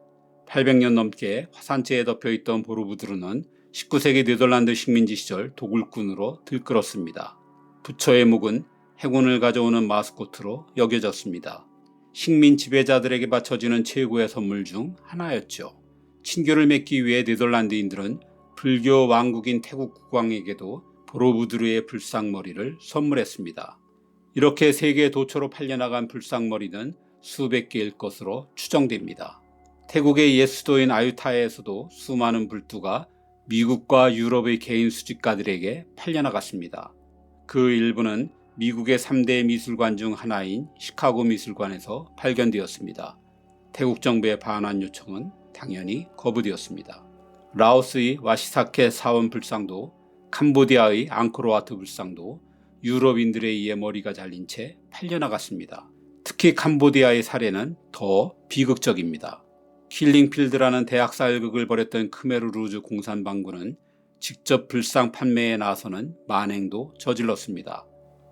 800년 넘게 화산재에 덮여있던 보로부두르는 19세기 네덜란드 식민지 시절 도굴꾼으로 들끓었습니다. 부처의 목은 행운을 가져오는 마스코트로 여겨졌습니다. 식민 지배자들에게 바쳐지는 최고의 선물 중 하나였죠. 친교를 맺기 위해 네덜란드인들은 불교 왕국인 태국 국왕에게도 보로부두르의 불상머리를 선물했습니다. 이렇게 세계 도처로 팔려나간 불상머리는 수백 개일 것으로 추정됩니다. 태국의 옛 수도인 아유타야에서도 수많은 불두가 미국과 유럽의 개인 수집가들에게 팔려나갔습니다. 그 일부는 미국의 3대 미술관 중 하나인 시카고 미술관에서 발견되었습니다. 태국 정부의 반환 요청은 당연히 거부되었습니다. 라오스의 와시사케 사원 불상도 캄보디아의 앙코르와트 불상도 유럽인들에 의해 머리가 잘린 채 팔려나갔습니다. 특히 캄보디아의 사례는 더 비극적입니다. 킬링필드라는 대학 사일극을 벌였던 크메르 루즈 공산반군은 직접 불상 판매에 나서는 만행도 저질렀습니다.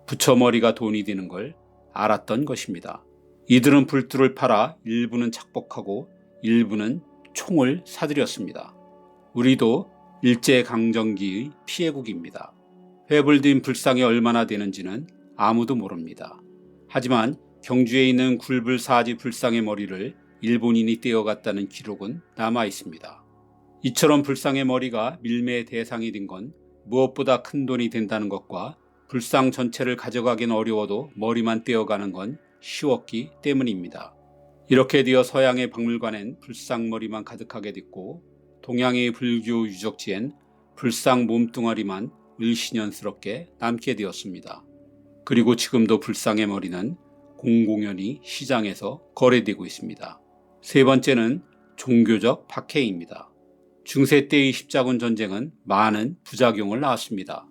부처머리가 돈이 되는 걸 알았던 것입니다. 이들은 불두를 팔아 일부는 착복하고 일부는 총을 사들였습니다. 우리도 일제강점기의 피해국입니다. 회불된 불상이 얼마나 되는지는 아무도 모릅니다. 하지만 경주에 있는 굴불사지 불상의 머리를 일본인이 떼어갔다는 기록은 남아 있습니다. 이처럼 불상의 머리가 밀매의 대상이 된 건 무엇보다 큰 돈이 된다는 것과 불상 전체를 가져가긴 어려워도 머리만 떼어가는 건 쉬웠기 때문입니다. 이렇게 되어 서양의 박물관엔 불상머리만 가득하게 됐고 동양의 불교 유적지엔 불상 몸뚱아리만 을신연스럽게 남게 되었습니다. 그리고 지금도 불상의 머리는 공공연히 시장에서 거래되고 있습니다. 세 번째는 종교적 박해입니다. 중세 때의 십자군 전쟁은 많은 부작용을 낳았습니다.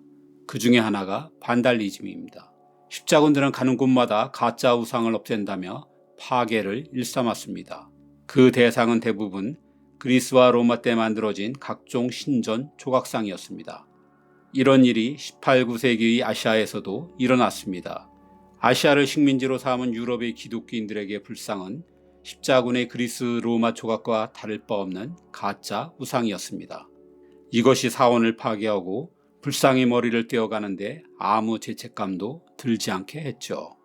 그 중에 하나가 반달리즘입니다. 십자군들은 가는 곳마다 가짜 우상을 없앤다며 파괴를 일삼았습니다. 그 대상은 대부분 그리스와 로마 때 만들어진 각종 신전 조각상이었습니다. 이런 일이 18, 19세기의 아시아에서도 일어났습니다. 아시아를 식민지로 삼은 유럽의 기독교인들에게 불상은 십자군의 그리스 로마 조각과 다를 바 없는 가짜 우상이었습니다. 이것이 사원을 파괴하고 불상의 머리를 떼어가는데 아무 죄책감도 들지 않게 했죠.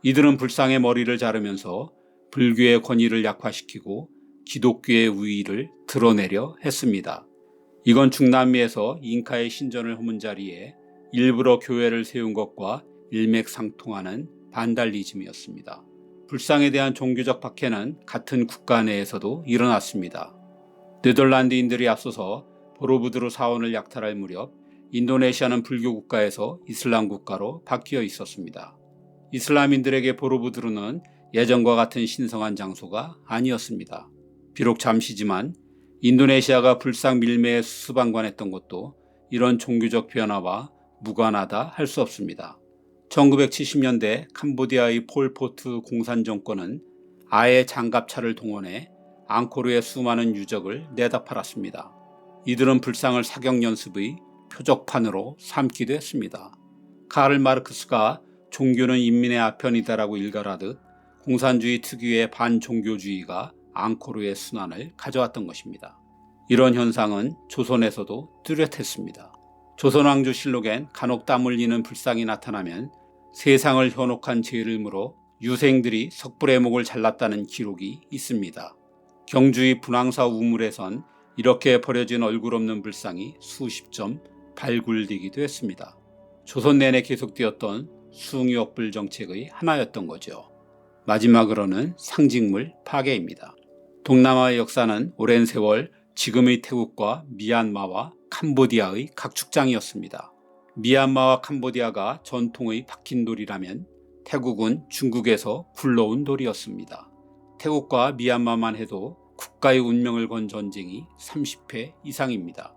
이들은 불상의 머리를 자르면서 불교의 권위를 약화시키고 기독교의 우위를 드러내려 했습니다. 이건 중남미에서 잉카의 신전을 허문 자리에 일부러 교회를 세운 것과 일맥상통하는 반달리즘이었습니다. 불상에 대한 종교적 박해는 같은 국가 내에서도 일어났습니다. 네덜란드인들이 앞서서 보로부두르 사원을 약탈할 무렵 인도네시아는 불교 국가에서 이슬람 국가로 바뀌어 있었습니다. 이슬람인들에게 보로부두르는 예전과 같은 신성한 장소가 아니었습니다. 비록 잠시지만 인도네시아가 불상 밀매에 수수방관했던 것도 이런 종교적 변화와 무관하다 할 수 없습니다. 1970년대 캄보디아의 폴포트 공산 정권은 아예 장갑차를 동원해 앙코르의 수많은 유적을 내다 팔았습니다. 이들은 불상을 사격 연습의 표적판으로 삼기도 했습니다. 카를 마르크스가 종교는 인민의 아편이다라고 일갈하듯 공산주의 특유의 반종교주의가 앙코르의 순환을 가져왔던 것입니다. 이런 현상은 조선에서도 뚜렷했습니다. 조선왕조실록엔 간혹 땀 흘리는 불상이 나타나면 세상을 현혹한 죄를 물어 유생들이 석불의 목을 잘랐다는 기록이 있습니다. 경주의 분황사 우물에선 이렇게 버려진 얼굴 없는 불상이 수십 점 발굴되기도 했습니다. 조선 내내 계속되었던 숭유억불 정책의 하나였던 거죠. 마지막으로는 상징물 파괴입니다. 동남아의 역사는 오랜 세월 지금의 태국과 미얀마와 캄보디아의 각축장이었습니다. 미얀마와 캄보디아가 전통의 박힌 돌이라면 태국은 중국에서 굴러온 돌이었습니다. 태국과 미얀마만 해도 국가의 운명을 건 전쟁이 30회 이상입니다.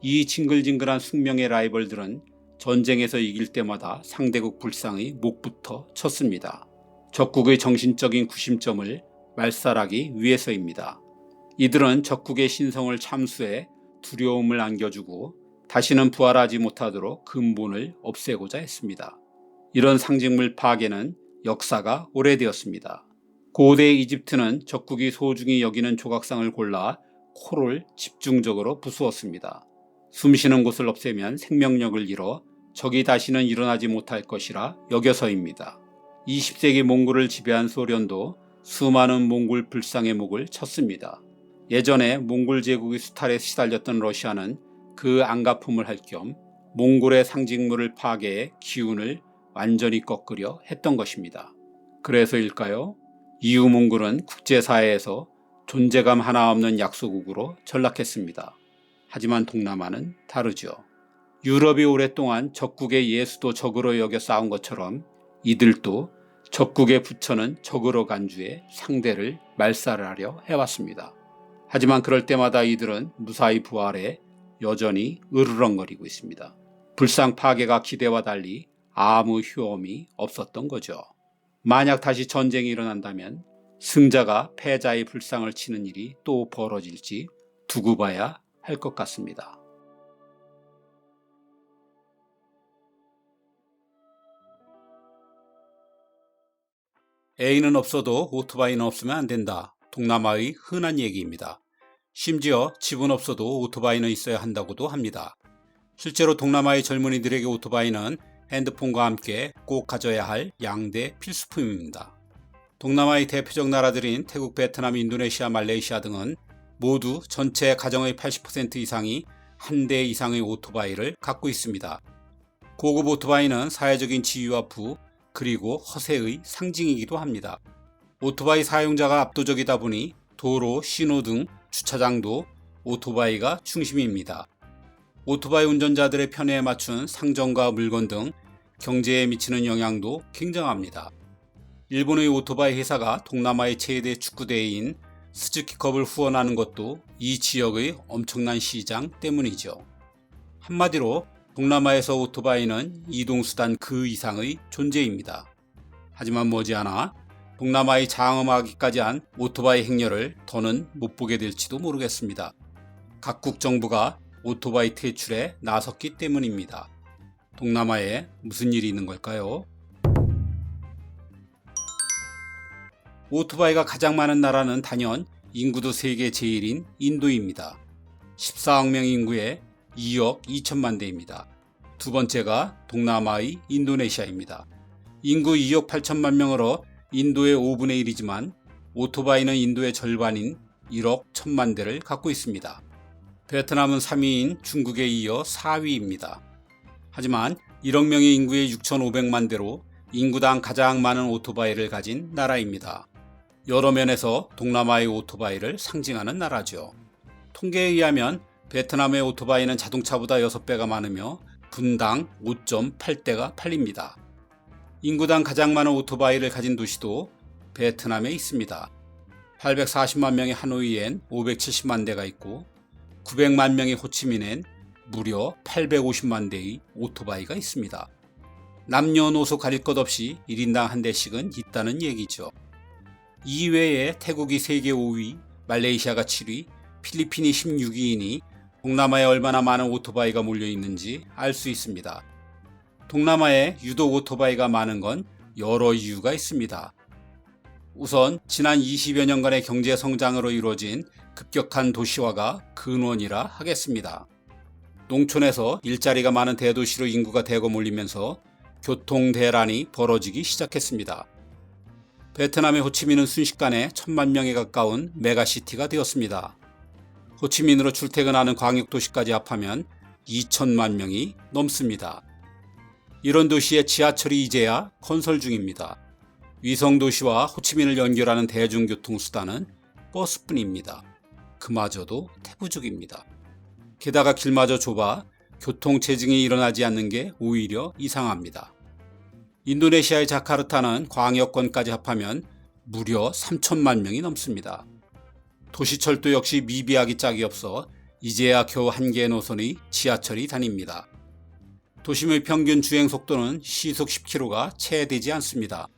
이 징글징글한 숙명의 라이벌들은 전쟁에서 이길 때마다 상대국 불상의 목부터 쳤습니다. 적국의 정신적인 구심점을 말살하기 위해서입니다. 이들은 적국의 신성을 참수해 두려움을 안겨주고 다시는 부활하지 못하도록 근본을 없애고자 했습니다. 이런 상징물 파괴는 역사가 오래되었습니다. 고대 이집트는 적국이 소중히 여기는 조각상을 골라 코를 집중적으로 부수었습니다. 숨쉬는 곳을 없애면 생명력을 잃어 적이 다시는 일어나지 못할 것이라 여겨서입니다. 20세기 몽골을 지배한 소련도 수많은 몽골 불상의 목을 쳤습니다. 예전에 몽골 제국의 수탈에 시달렸던 러시아는 그 안갚음을 할 겸 몽골의 상징물을 파괴해 기운을 완전히 꺾으려 했던 것입니다. 그래서일까요? 이후 몽골은 국제사회에서 존재감 하나 없는 약소국으로 전락했습니다. 하지만 동남아는 다르죠. 유럽이 오랫동안 적국의 예수도 적으로 여겨 싸운 것처럼 이들도 적국의 부처는 적으로 간주해 상대를 말살하려 해왔습니다. 하지만 그럴 때마다 이들은 무사히 부활해 여전히 으르렁거리고 있습니다. 불상 파괴가 기대와 달리 아무 효험이 없었던 거죠. 만약 다시 전쟁이 일어난다면 승자가 패자의 불상을 치는 일이 또 벌어질지 두고 봐야 할 것 같습니다. 애인은 없어도 오토바이는 없으면 안 된다. 동남아의 흔한 얘기입니다. 심지어 집은 없어도 오토바이는 있어야 한다고도 합니다. 실제로 동남아의 젊은이들에게 오토바이는 핸드폰과 함께 꼭 가져야 할 양대 필수품입니다. 동남아의 대표적 나라들인 태국, 베트남, 인도네시아, 말레이시아 등은 모두 전체 가정의 80% 이상이 한 대 이상의 오토바이를 갖고 있습니다. 고급 오토바이는 사회적인 지위와 부, 그리고 허세의 상징이기도 합니다. 오토바이 사용자가 압도적이다 보니 도로, 신호등, 주차장도 오토바이가 중심입니다. 오토바이 운전자들의 편의에 맞춘 상점과 물건 등 경제에 미치는 영향도 굉장합니다. 일본의 오토바이 회사가 동남아의 최대 축구대회인 스즈키컵을 후원하는 것도 이 지역의 엄청난 시장 때문이죠. 한마디로 동남아에서 오토바이는 이동수단 그 이상의 존재입니다. 하지만 머지않아 동남아의 장엄하기까지 한 오토바이 행렬을 더는 못 보게 될지도 모르겠습니다. 각국 정부가 오토바이 퇴출에 나섰기 때문입니다. 동남아에 무슨 일이 있는 걸까요? 오토바이가 가장 많은 나라는 단연 인구도 세계 제일인 인도입니다. 14억 명 인구에 2억 2천만 대입니다. 두 번째가 동남아의 인도네시아입니다. 인구 2억 8천만 명으로 인도의 5분의 1이지만 오토바이는 인도의 절반인 1억 1천만 대를 갖고 있습니다. 베트남은 3위인 중국에 이어 4위입니다. 하지만 1억 명의 인구의 6,500만 대로 인구당 가장 많은 오토바이를 가진 나라입니다. 여러 면에서 동남아의 오토바이를 상징하는 나라죠. 통계에 의하면 베트남의 오토바이는 자동차보다 6배가 많으며 분당 5.8대가 팔립니다. 인구당 가장 많은 오토바이를 가진 도시도 베트남에 있습니다. 840만 명의 하노이엔 570만 대가 있고 900만 명의 호치민엔 무려 850만 대의 오토바이가 있습니다. 남녀노소 가릴 것 없이 1인당 한 대씩은 있다는 얘기죠. 이외에 태국이 세계 5위, 말레이시아가 7위, 필리핀이 16위이니 동남아에 얼마나 많은 오토바이가 몰려 있는지 알 수 있습니다. 동남아에 유독 오토바이가 많은 건 여러 이유가 있습니다. 우선 지난 20여 년간의 경제 성장으로 이루어진 급격한 도시화가 근원이라 하겠습니다. 농촌에서 일자리가 많은 대도시로 인구가 대거 몰리면서 교통 대란이 벌어지기 시작했습니다. 베트남의 호치민은 순식간에 1,000만 명에 가까운 메가시티가 되었습니다. 호치민으로 출퇴근하는 광역도시까지 합하면 2천만 명이 넘습니다. 이런 도시의 지하철이 이제야 건설 중입니다. 위성도시와 호치민을 연결하는 대중교통수단은 버스뿐입니다. 그마저도 태부족입니다. 게다가 길마저 좁아 교통체증이 일어나지 않는 게 오히려 이상합니다. 인도네시아의 자카르타는 광역권까지 합하면 무려 3천만 명이 넘습니다. 도시철도 역시 미비하기 짝이 없어 이제야 겨우 한 개의 노선의 지하철이 다닙니다. 도심의 평균 주행 속도는 시속 10km가 채 되지 않습니다.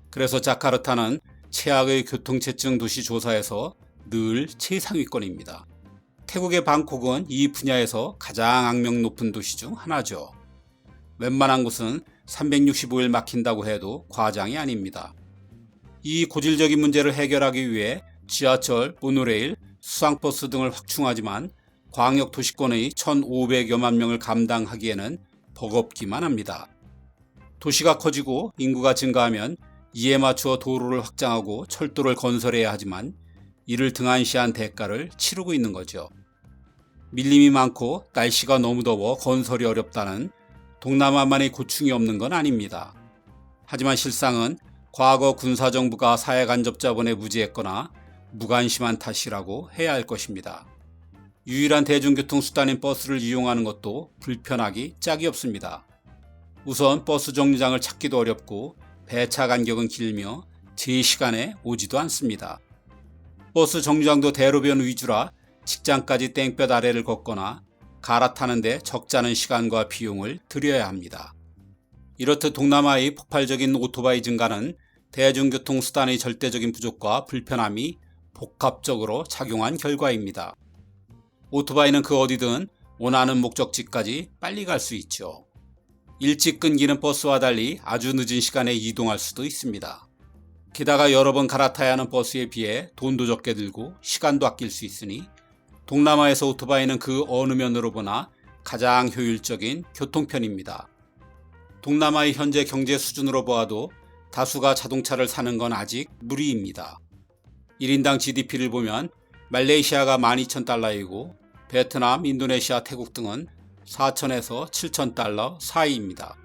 그래서 자카르타는 최악의 교통체증 도시 조사에서 늘 최상위권입니다. 태국의 방콕은 이 분야에서 가장 악명 높은 도시 중 하나죠. 웬만한 곳은 365일 막힌다고 해도 과장이 아닙니다. 이 고질적인 문제를 해결하기 위해 지하철, 모노레일, 수상버스 등을 확충하지만 광역 도시권의 1,500여만 명을 감당하기에는 버겁기만 합니다. 도시가 커지고 인구가 증가하면 이에 맞추어 도로를 확장하고 철도를 건설해야 하지만 이를 등한시한 대가를 치르고 있는 거죠. 밀림이 많고 날씨가 너무 더워 건설이 어렵다는 동남아만의 고충이 없는 건 아닙니다. 하지만 실상은 과거 군사정부가 사회간접자본에 무지했거나 무관심한 탓이라고 해야 할 것입니다. 유일한 대중교통수단인 버스를 이용하는 것도 불편하기 짝이 없습니다. 우선 버스 정류장을 찾기도 어렵고 배차 간격은 길며 제 시간에 오지도 않습니다. 버스 정류장도 대로변 위주라 직장까지 땡볕 아래를 걷거나 갈아타는데 적잖은 시간과 비용을 들여야 합니다. 이렇듯 동남아의 폭발적인 오토바이 증가는 대중교통수단의 절대적인 부족과 불편함이 복합적으로 작용한 결과입니다. 오토바이는 그 어디든 원하는 목적지까지 빨리 갈 수 있죠. 일찍 끊기는 버스와 달리 아주 늦은 시간에 이동할 수도 있습니다. 게다가 여러 번 갈아타야 하는 버스에 비해 돈도 적게 들고 시간도 아낄 수 있으니 동남아에서 오토바이는 그 어느 면으로 보나 가장 효율적인 교통편입니다. 동남아의 현재 경제 수준으로 보아도 다수가 자동차를 사는 건 아직 무리입니다. 1인당 GDP를 보면 말레이시아가 12,000달러이고 베트남, 인도네시아, 태국 등은 4,000에서 7,000달러 사이입니다.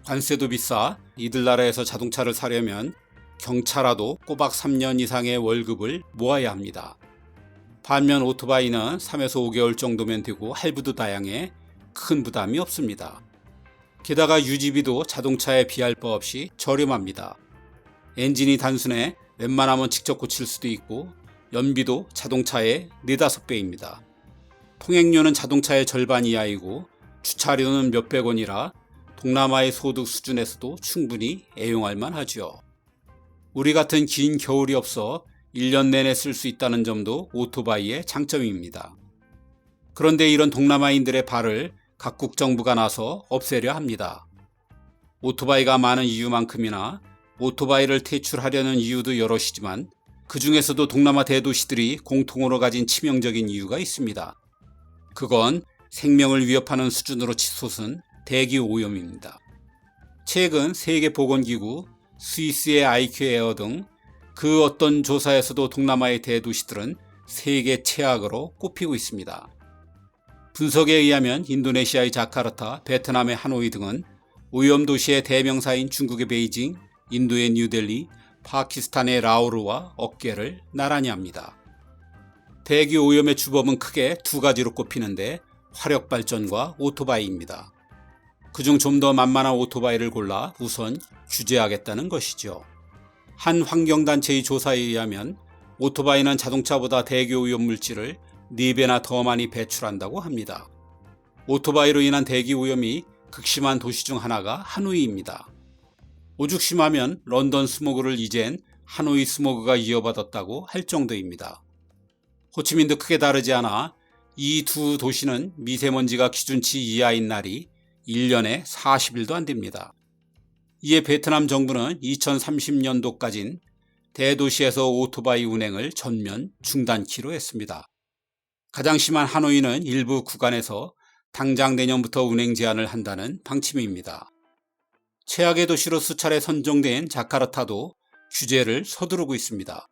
관세도 비싸 이들 나라에서 자동차를 사려면 경차라도 꼬박 3년 이상의 월급을 모아야 합니다. 반면 오토바이는 3에서 5개월 정도면 되고 할부도 다양해 큰 부담이 없습니다. 게다가 유지비도 자동차에 비할 바 없이 저렴합니다. 엔진이 단순해 웬만하면 직접 고칠 수도 있고 연비도 자동차의 4~5배입니다. 통행료는 자동차의 절반 이하이고 주차료는 몇백 원이라 동남아의 소득 수준에서도 충분히 애용할 만하죠. 우리 같은 긴 겨울이 없어 1년 내내 쓸 수 있다는 점도 오토바이의 장점입니다. 그런데 이런 동남아인들의 발을 각국 정부가 나서 없애려 합니다. 오토바이가 많은 이유만큼이나 오토바이를 퇴출하려는 이유도 여럿이지만 그 중에서도 동남아 대도시들이 공통으로 가진 치명적인 이유가 있습니다. 그건 생명을 위협하는 수준으로 치솟은 대기 오염입니다. 최근 세계보건기구, 스위스의 IQ 에어 등 그 어떤 조사에서도 동남아의 대도시들은 세계 최악으로 꼽히고 있습니다. 분석에 의하면 인도네시아의 자카르타, 베트남의 하노이 등은 오염도시의 대명사인 중국의 베이징, 인도의 뉴델리, 파키스탄의 라오르와 어깨를 나란히 합니다. 대기 오염의 주범은 크게 2가지로 꼽히는데 화력발전과 오토바이입니다. 그중 좀 더 만만한 오토바이를 골라 우선 규제하겠다는 것이죠. 한 환경단체의 조사에 의하면 오토바이는 자동차보다 대기 오염 물질을 4배나 더 많이 배출한다고 합니다. 오토바이로 인한 대기 오염이 극심한 도시 중 하나가 하노이입니다. 오죽 심하면 런던 스모그를 이젠 하노이 스모그가 이어받았다고 할 정도입니다. 호치민도 크게 다르지 않아 이 두 도시는 미세먼지가 기준치 이하인 날이 1년에 40일도 안 됩니다. 이에 베트남 정부는 2030년도까지는 대도시에서 오토바이 운행을 전면 중단키로 했습니다. 가장 심한 하노이는 일부 구간에서 당장 내년부터 운행 제한을 한다는 방침입니다. 최악의 도시로 수차례 선정된 자카르타도 규제를 서두르고 있습니다.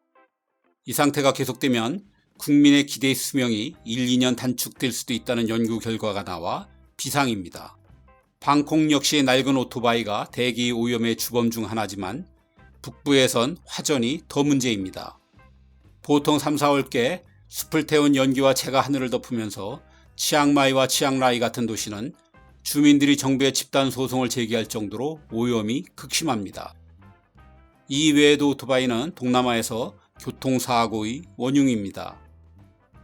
이 상태가 계속되면 국민의 기대 수명이 1~2년 단축될 수도 있다는 연구 결과가 나와 비상입니다. 방콕 역시 낡은 오토바이가 대기 오염의 주범 중 하나지만 북부에선 화전이 더 문제입니다. 보통 3~4월께 숲을 태운 연기와 채가 하늘을 덮으면서 치앙마이와 치앙라이 같은 도시는 주민들이 정부에 집단 소송을 제기할 정도로 오염이 극심합니다. 이 외에도 오토바이는 동남아에서 교통사고의 원흉입니다.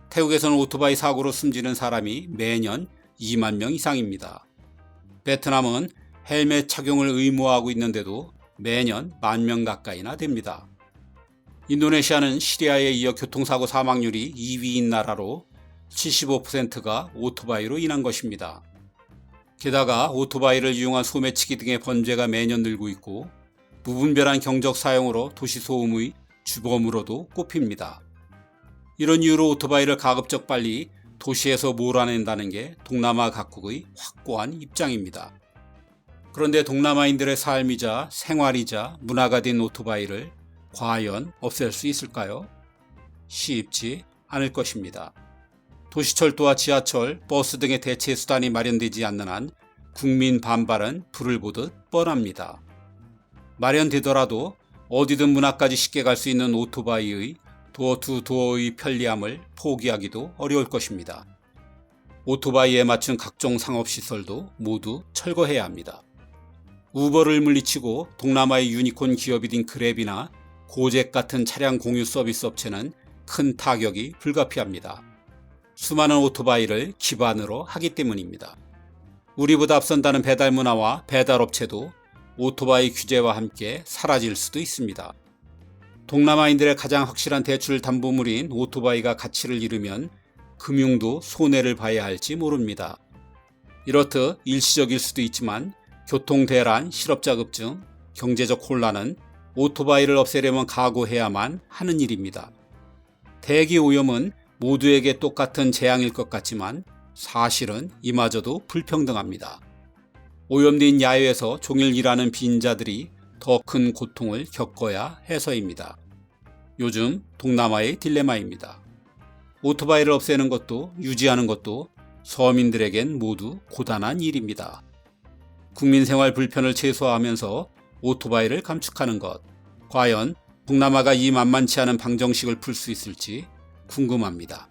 태국에서는 오토바이 사고로 숨지는 사람이 매년 2만 명 이상입니다. 베트남은 헬멧 착용을 의무화하고 있는데도 매년 10,000명 가까이나 됩니다. 인도네시아는 시리아에 이어 교통사고 사망률이 2위인 나라로 75%가 오토바이로 인한 것입니다. 게다가 오토바이를 이용한 소매치기 등의 범죄가 매년 늘고 있고 무분별한 경적 사용으로 도시 소음의 주범으로도 꼽힙니다. 이런 이유로 오토바이를 가급적 빨리 도시에서 몰아낸다는 게 동남아 각국의 확고한 입장입니다. 그런데 동남아인들의 삶이자 생활이자 문화가 된 오토바이를 과연 없앨 수 있을까요? 쉽지 않을 것입니다. 도시철도와 지하철, 버스 등의 대체 수단이 마련되지 않는 한 국민 반발은 불을 보듯 뻔합니다. 마련되더라도 어디든 문 앞까지 쉽게 갈 수 있는 오토바이의 도어투도어의 편리함을 포기하기도 어려울 것입니다. 오토바이에 맞춘 각종 상업시설도 모두 철거해야 합니다. 우버를 물리치고 동남아의 유니콘 기업이 된 그랩이나 고잭 같은 차량 공유 서비스 업체는 큰 타격이 불가피합니다. 수많은 오토바이를 기반으로 하기 때문입니다. 우리보다 앞선다는 배달 문화와 배달업체도 오토바이 규제와 함께 사라질 수도 있습니다. 동남아인들의 가장 확실한 대출 담보물인 오토바이가 가치를 잃으면 금융도 손해를 봐야 할지 모릅니다. 이렇듯 일시적일 수도 있지만 교통대란, 실업자급증, 경제적 혼란은 오토바이를 없애려면 각오해야만 하는 일입니다. 대기 오염은 모두에게 똑같은 재앙일 것 같지만 사실은 이마저도 불평등합니다. 오염된 야외에서 종일 일하는 빈자들이 더 큰 고통을 겪어야 해서입니다. 요즘 동남아의 딜레마입니다. 오토바이를 없애는 것도 유지하는 것도 서민들에겐 모두 고단한 일입니다. 국민생활 불편을 최소화하면서 오토바이를 감축하는 것. 과연 동남아가 이 만만치 않은 방정식을 풀 수 있을지 궁금합니다.